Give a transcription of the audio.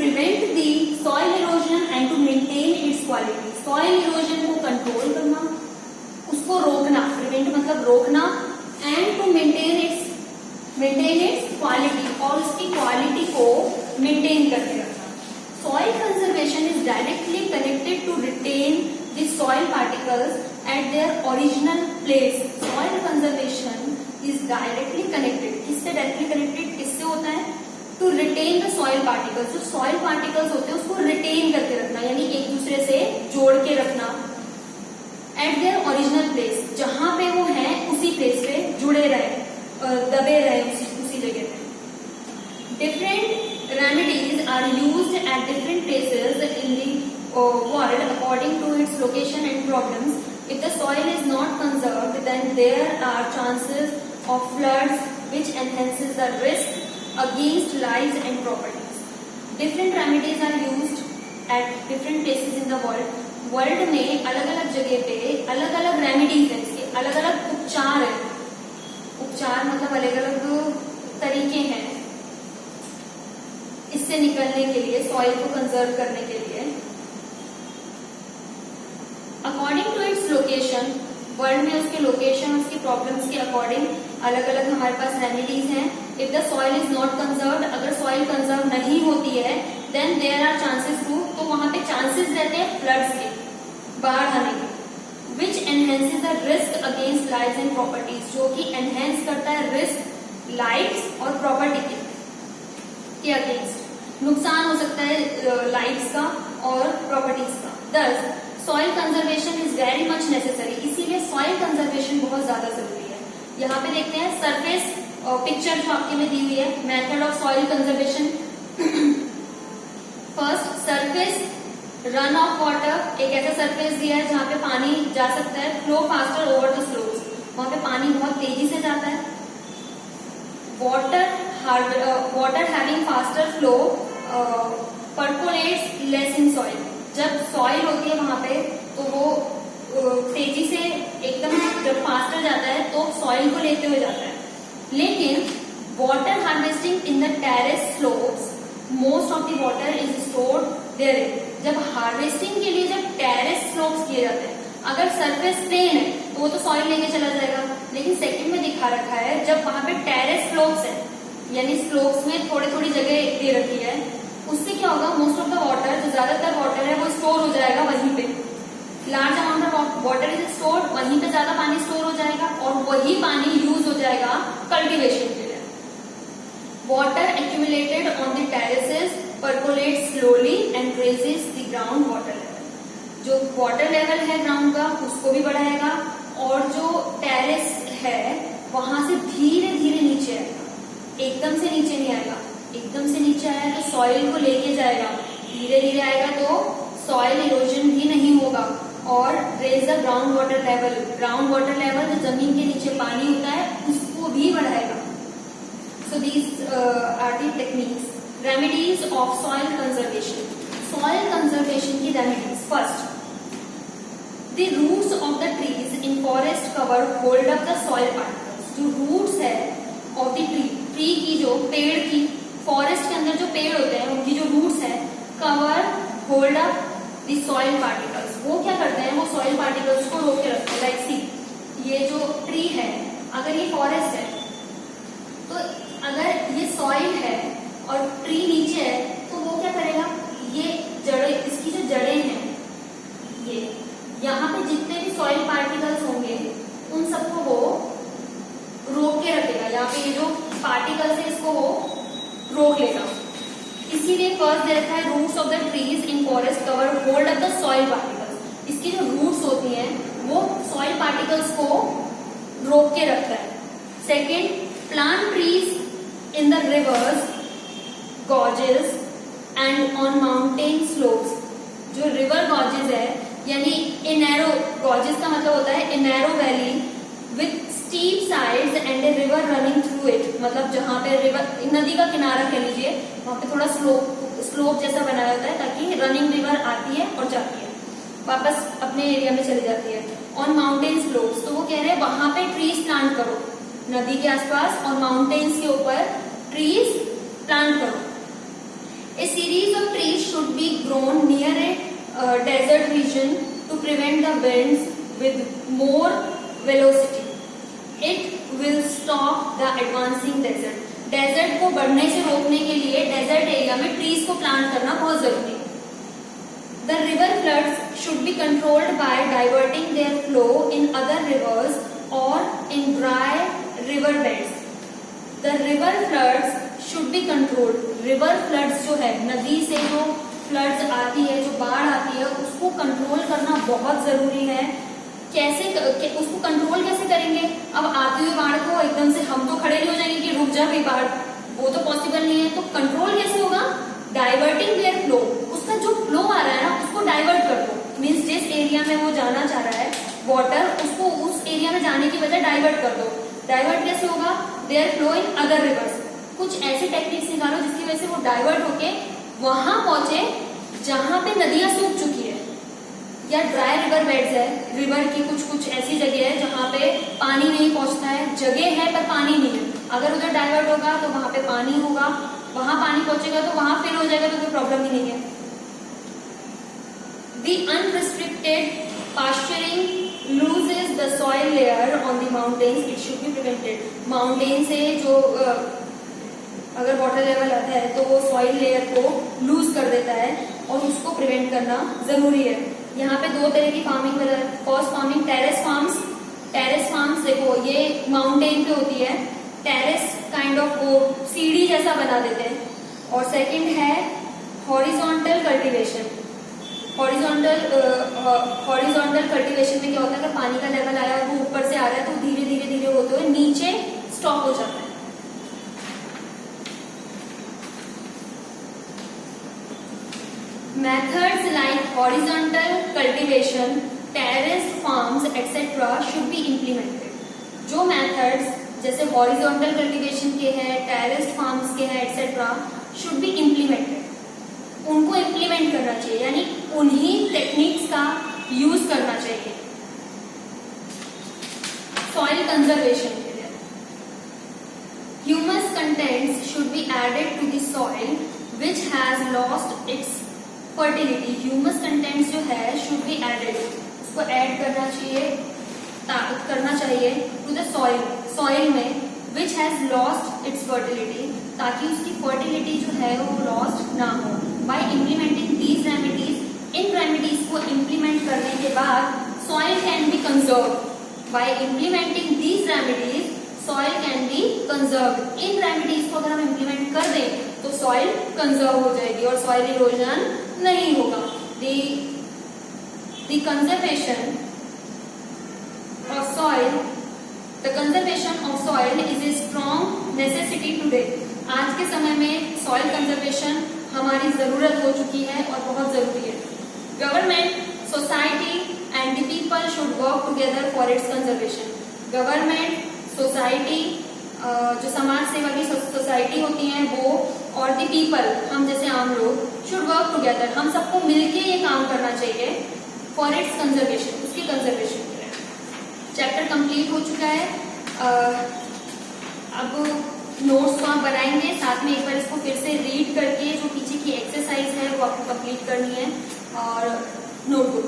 Prevent the soil erosion and to maintain its quality. Soil erosion को control करना, उसको रोकना, प्रिवेंट मतलब रोकना, and to maintain its quality, और उसकी क्वालिटी को मेंटेन करके रखना। Soil conservation is directly connected to retain the soil particles at their original place. Soil conservation is directly connected, किससे डायरेक्टली कनेक्टेड, किससे होता है, to retain the soil particles. जो सॉइल पार्टिकल्स होते हैं उसको रिटेन करके रखना, यानी एक दूसरे से जोड़ के रखना, एट देयर ओरिजिनल प्लेस, जहां पे वो है उसी प्लेस पे जुड़े रहे, दबे रहे उसी जगह पे। Different remedies are used at different places in the world according to its location and problems. If the soil is not conserved, then there are chances of floods, which enhances the risk against lives and properties. Different remedies are used at different places in the world. World में अलग अलग जगह पे अलग अलग remedies हैं, इसके अलग अलग उपचार है। उपचार मतलब अलग अलग तरीके हैं इससे निकलने के लिए, सॉइल को कंजर्व करने के लिए। According to its location, world में उसके लोकेशन, उसकी प्रॉब्लम्स के अकॉर्डिंग अलग अलग हमारे पास रेमेडीज हैं। If the soil is not conserved, अगर सॉइल कंजर्व नहीं होती है, then there are chances to, तो वहां पे चांसेस रहते हैं फ्लड्स के, बाढ़ आने के, which enhances the risk against lives and properties, जो कि एनहेंस करता है रिस्क लाइव्स और प्रॉपर्टी के अगेंस्ट। नुकसान हो सकता है लाइव्स का और प्रॉपर्टीज का। दस soil conservation is very much necessary, इसीलिए सॉइल कंजर्वेशन बहुत ज्यादा जरूरी है। यहाँ पे देखते हैं सरफेस पिक्चर जो आपके में दी हुई है, method of soil conservation. First, surface run of water, एक ऐसा सरफेस दिया है जहाँ पे पानी जा सकता है, flow faster over the slopes, वहां पे पानी बहुत तेजी से जाता है। Water having faster flow percolates less in soil, जब सॉइल होती है वहां पे तो वो तेजी से एकदम जब फास्टर जाता है तो सॉइल को लेते हुए जाता है। लेकिन water harvesting in the terrace slopes, most of the water is stored there. जब हार्वेस्टिंग के लिए जब टेरेस स्लोप्स किए जाते हैं, अगर सरफेस प्लेन है तो वो तो सॉइल लेके चला जाएगा, लेकिन सेकंड में दिखा रखा है जब वहां पे टेरेस स्लोप्स है, यानी स्लोप्स में थोड़ी थोड़ी जगह दे रखी है, उससे क्या होगा, मोस्ट ऑफ द वाटर, जो ज्यादातर वाटर है वो स्टोर हो जाएगा वहीं पे। Large amount of water is stored, वहीं पे ज्यादा पानी स्टोर हो जाएगा और वही पानी यूज हो जाएगा कल्टीवेशन के लिए। Water accumulated on the terraces percolate slowly and raises the ground water level, जो वाटर लेवल है ग्राउंड का उसको भी बढ़ाएगा, और जो टेरेस है वहां से धीरे धीरे नीचे आएगा, एकदम से नीचे नहीं आएगा। एकदम से नीचे आया तो सॉइल को लेके जाएगा, धीरे धीरे आएगा तो सॉइल इरोजन भी नहीं होगा, और raise the ground water level, ground water level जो जमीन के नीचे पानी होता है उसको भी बढ़ाएगा। So these are the techniques, remedies of soil conservation. Soil conservation की remedies, first, the roots of the trees in forest cover hold up the soil particles. जो रूट्स है ऑफ द ट्री की, जो पेड़ की, फॉरेस्ट के अंदर जो पेड़ होते हैं उनकी जो रूट्स है, cover hold up the soil particles, वो क्या करते हैं, वो सॉइल पार्टिकल्स को रोक के रखते हैं। लाइक सी, ये जो ट्री है, अगर ये फॉरेस्ट है तो अगर ये सॉइल है और ट्री नीचे है तो वो क्या करेगा, ये जड़ें, इसकी जो जड़ें हैं, ये यहाँ पे जितने भी सॉइल पार्टिकल्स होंगे उन सबको वो रोक के रखेगा। यहाँ पे ये जो पार्टिकल्स है इसको वो रोक लेगा। इसीलिए फर्स्ट दे रखा है roots of the trees in forest cover hold up the soil particles. इसकी जो रूट्स होती हैं वो सॉइल पार्टिकल्स को रोक के रखता है। Second, plant trees in the rivers, gorges and on mountain slopes. जो रिवर गॉजेस है, यानी ए नैरो, गॉजेस का मतलब होता है a narrow valley with steep sides and a river running through it, मतलब जहां पे रिवर, नदी का किनारा कह लीजिए, वहां पे थोड़ा स्लोप जैसा बनाया होता है ताकि रनिंग रिवर आती है और जाती है, वापस अपने एरिया में चली जाती है। ऑन माउंटेन स्लोप्स, तो वो कह रहे हैं वहां पे ट्रीज प्लांट करो, नदी के आसपास और माउंटेन्स के ऊपर ट्रीज प्लांट करो। A series of should be grown near a desert region to prevent the winds with more velocity. It will stop the advancing desert. Desert को बढ़ने से रोकने के लिए डेजर्ट एरिया में ट्रीज को प्लांट करना बहुत जरूरी है. The river floods should be controlled by diverting their flow in other rivers or in dry river beds. The river floods should be controlled. River floods जो है, नदी से जो फ्लड्स आती है, जो बाढ़ आती है, उसको कंट्रोल करना बहुत जरूरी है. कैसे उसको कंट्रोल कैसे करेंगे? अब आती हुई बाढ़ को एकदम से हम तो खड़े नहीं हो जाएंगे कि रुक जा भाई बाढ़, वो तो पॉसिबल नहीं है. तो कंट्रोल कैसे होगा? Diverting their flow. उसका जो फ्लो आ रहा है ना, उसको डाइवर्ट कर दो. मीन्स जिस एरिया में वो जाना चाह रहा है वाटर, उसको उस एरिया में जाने की बजाय डाइवर्ट कर दो. डाइवर्ट कैसे होगा? Their flow in other rivers. कुछ ऐसे टेक्निक्स निकालो जिसकी वजह से वो डाइवर्ट होके वहां पहुंचे जहां पे नदियां सूख चुकी है, या ड्राई रिवर बेड्स है. रिवर की कुछ ऐसी जगह है जहां पे पानी नहीं पहुंचता है, जगह है पर पानी नहीं है. अगर उधर डाइवर्ट होगा तो वहां पे पानी होगा, वहां पानी पहुंचेगा तो वहां फिल हो जाएगा, तो कोई प्रॉब्लम ही नहीं है. The unrestricted pasturing loses the soil layer on the mountains. It should be prevented. Mountain से जो अगर वाटर लेवल आता है तो वो सॉइल लेयर को लूज कर देता है और उसको प्रिवेंट करना जरूरी है. यहाँ पे दो तरह की farming. First farming terrace farms. Terrace farms देखो ये माउंटेन पे होती है, टेरेस काइंड ऑफ वो सीढ़ी जैसा बना देते हैं. और सेकंड है हॉरिजॉन्टल कल्टीवेशन. हॉरिजॉन्टल कल्टीवेशन में क्या होता है? अगर पानी का लेवल आया और वो ऊपर से आ रहा है तो धीरे धीरे धीरे होते हुए नीचे स्टॉप हो जाता है. Methods like horizontal cultivation, terraced farms, etc. should be implemented. जो methods जैसे horizontal cultivation के हैं, terraced farms के हैं, etc. should be implemented. उनको implement करना चाहिए, यानी उन्हीं techniques का use करना चाहिए. Soil conservation के लिए humus contents should be added to the soil which has lost its fertility. Humus contents जो है शुड बी एडेड, उसको ऐड करना चाहिए टू द सॉइल. सॉइल में which has lost its fertility, ताकि उसकी फर्टिलिटी जो है वो लॉस्ट ना हो. Bye implementing these remedies, in remedies को इम्प्लीमेंट करने के बाद soil can be conserve. Bye implementing these remedies soil can be conserve. In remedies को अगर हम इम्प्लीमेंट कर दें तो सॉइल कंजर्व हो जाएगी और सॉइल इरोजन नहीं होगा. The conservation of soil is a strong necessity today. आज के समय में सॉइल कंजर्वेशन हमारी जरूरत हो चुकी है और बहुत जरूरी है. Government, society and the people should work together for its conservation. Government, society, जो समाज सेवा की सोसाइटी होती है वो, और द पीपल, हम जैसे आम लोग, शुड वर्क टुगेदर. हम सबको मिलके ये काम करना चाहिए फॉर इट्स कंजर्वेशन, उसकी कंजर्वेशन के लिए. चैप्टर कंप्लीट हो चुका है. अब नोट्स तो आप बनाएंगे, साथ में एक बार इसको फिर से रीड करके जो पीछे की एक्सरसाइज है वो आपको कंप्लीट करनी है और नोटबुक